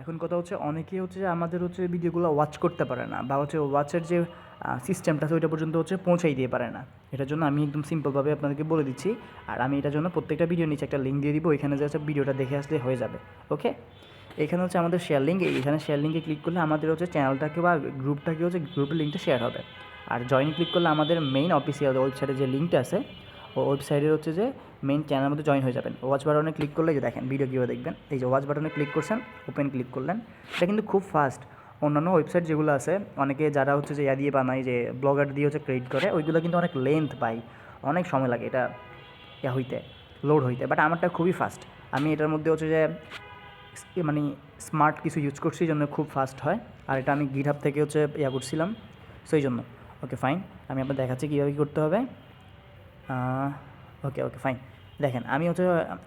এখন কথা হচ্ছে অনেকেই হচ্ছে যে আমাদের হচ্ছে ভিডিওগুলো ওয়াচ করতে পারে না, বা হচ্ছে ওয়াচের যে সিস্টেমটা আছে ওইটা পর্যন্ত হচ্ছে পৌঁছাই দিয়ে পারে না। এটার জন্য আমি একদম সিম্পলভাবে আপনাদেরকে বলে দিচ্ছি, আর আমি এটার জন্য প্রত্যেকটা ভিডিও নিচে একটা লিঙ্ক দিয়ে দিব, ওইখানে যে হচ্ছে ভিডিওটা দেখে আসলে হয়ে যাবে। ওকে, এখানে হচ্ছে আমাদের শেয়ার লিঙ্ক, এইখানে শেয়ার লিঙ্কে ক্লিক করলে আমাদের হচ্ছে চ্যানেলটাকে বা গ্রুপটাকে হচ্ছে গ্রুপের লিঙ্কটা শেয়ার হবে। আর জয়েন ক্লিক করলে আমাদের মেইন অফিসিয়াল ওয়েবসাইটে যে লিঙ্কটা আছে ও ওয়েবসাইটের হচ্ছে যে মেইন চ্যানেলের মধ্যে জয়েন হয়ে যাবেন। ওয়াচ বাটনে ক্লিক করলে যে দেখেন ভিডিও কীভাবে দেখবেন, এই যে ওয়াচ বাটনে ক্লিক করছেন, ওপেন ক্লিক করলেন। এটা কিন্তু খুব ফাস্ট। অন্যান্য ওয়েবসাইট যেগুলো আছে অনেকে যারা হচ্ছে যে দিয়ে বানায়, যে ব্লগার দিয়ে হচ্ছে ক্রিয়েট করে, ওইগুলো কিন্তু অনেক লেন্থ পাই, অনেক সময় লাগে এটা হইতে, লোড হইতে। বাট আমারটা খুবই ফাস্ট। আমি এটার মধ্যে হচ্ছে যে মানে স্মার্ট কিছু ইউজ করছি, এই জন্য খুব ফাস্ট হয়। আর এটা আমি গিটহাব থেকে হচ্ছে করছিলাম, সেই জন্য। ওকে ফাইন, আমি আপনার দেখাচ্ছি কীভাবে কী করতে হবে। ওকে ওকে ফাইন, দেখেন আমি হচ্ছে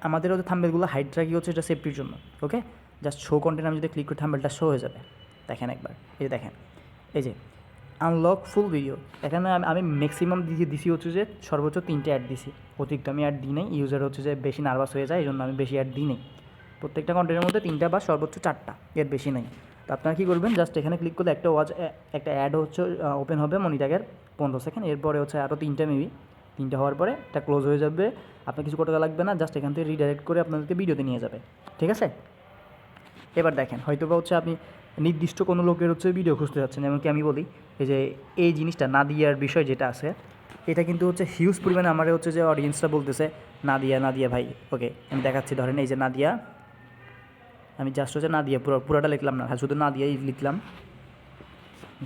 আমাদের হচ্ছে থাম্বেলগুলো হাইড রাখি হচ্ছে এটা সেফটির জন্য। ওকে, জাস্ট শো কন্টেন্ট আমি যদি ক্লিক করি থাম্বেলটা শো হয়ে যাবে। দেখেন একবার, এই যে দেখেন, এই যে আনলক ফুল ভিডিও। এখানে আমি ম্যাক্সিমাম দিছি হচ্ছে যে সর্বোচ্চ 3টে অ্যাড দিছি, অতিরিক্ত আমি অ্যাড দিই নাই। ইউজার হচ্ছে যে বেশি নার্ভাস হয়ে যায়, এই জন্য আমি বেশি অ্যাড দিই নাই। প্রত্যেকটা কন্টেন্টের মধ্যে 3টা বা সর্বোচ্চ 4টা, এর বেশি নাই। তো আপনারা কী করবেন, জাস্ট এখানে ক্লিক করলে একটা অ্যাড হচ্ছে ওপেন হবে মনিটারের 15 সেকেন্ড, এরপরে হচ্ছে আরও 3টা মেবি, 3টা হওয়ার পরে এটা ক্লোজ হয়ে যাবে। আপনার কিছু করতে লাগবে না, জাস্ট এখান থেকে রিডাইরেক্ট করে আপনাদেরকে ভিডিওতে নিয়ে যাবে। ঠিক আছে, এবার দেখেন হয়তো বা হচ্ছে আপনি নির্দিষ্ট কোনো লোকের হচ্ছে ভিডিও খুঁজতে যাচ্ছেন, এমনকি আমি বলি এই যে এই জিনিসটা নাদিয়ার বিষয় যেটা আছে, এটা কিন্তু হচ্ছে হিউজ পরিমাণে আমার হচ্ছে যে অডিয়েন্সটা বলতেছে নাদিয়া ভাই। ওকে, আমি দেখাচ্ছি, ধরেন এই যে নাদিয়া, আমি জাস্ট হচ্ছে নাদিয়া পুরোটা লিখলাম না, শুধু নাদিয়াই লিখলাম।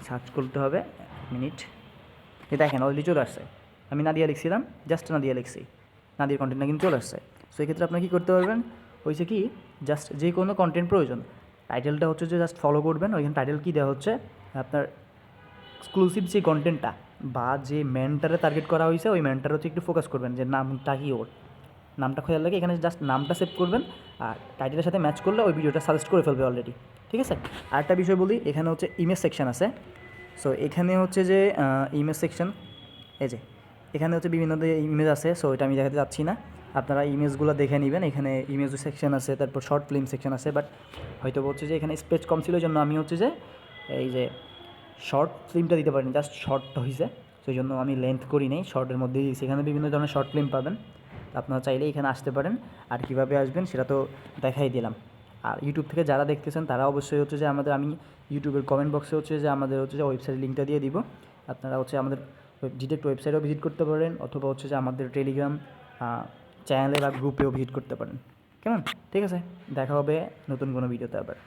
সার্চ করতে হবে, মিনিট। এই দেখেন অলরেডি চলে আসছে, আমি নাদিয়া লিখছিলাম, জাস্ট নাদিয়া লিখছি, নাদিয়ার কন্টেন্টটা কিন্তু চলে আসছে। সো এই ক্ষেত্রে আপনি কী করতে পারবেন, হয়েছে কি, জাস্ট যে কোনো কন্টেন্ট প্রয়োজন, টাইটেলটা হচ্ছে যে জাস্ট ফলো করবেন। ওইখানে টাইটেল কী দেওয়া হচ্ছে, আপনার এক্সক্লুসিভ যে কন্টেন্টটা বা যে ম্যানটারে টার্গেট করা হয়েছে, ওই ম্যানটার হচ্ছে একটু ফোকাস করবেন, যে নামটা কি ওর, নামটা খোঁজার লাগে এখানে জাস্ট নামটা সেভ করবেন, আর টাইটেলের সাথে ম্যাচ করলে ওই ভিডিওটা সাজেস্ট করে ফেলবে অলরেডি। ঠিক আছে, আরেকটা বিষয় বলি, এখানে হচ্ছে ইমেজ সেকশন আছে। সো এখানে হচ্ছে যে ইমেজ সেকশন, এই যে এখানে হচ্ছে বিভিন্ন ইমেজ আছে। সো এটা আমি দেখাতে যাচ্ছি না, আপনারা ইমেজগুলো দেখে নেবেন। এখানে ইমেজ সেকশন আছে, তারপর শর্ট ফিল্ম সেকশন আছে। বাট হয়তো হচ্ছে যে এখানে স্পেস কম ছিল, জন্য আমি হচ্ছে যে এই যে শর্ট ফিল্মটা দিতে পারিনি, জাস্ট শর্টটা হয়েছে, সেই জন্য আমি লেন্থ করি নেই, শর্টের মধ্যেই দিয়েছি। এখানে বিভিন্ন ধরনের শর্ট ফিল্ম পাবেন, আপনারা চাইলে এখানে আসতে পারেন। আর কীভাবে আসবেন সেটা তো দেখাই দিলাম। আর ইউটিউব থেকে যারা দেখতেছেন তারা অবশ্যই হচ্ছে যে আমি ইউটিউবের কমেন্ট বক্সে হচ্ছে যে আমাদের হচ্ছে যে ওয়েবসাইটের লিঙ্কটা দিয়ে দিব। আপনারা হচ্ছে আমাদের ডিরেক্ট ওয়েবসাইটেও ভিজিট করতে পারেন, অথবা হচ্ছে যে আমাদের টেলিগ্রাম চ্যানেলে বা গ্রুপেও ভিজিট করতে পারেন। কেমন, ঠিক আছে, দেখা হবে নতুন কোনো ভিডিওতে আবার।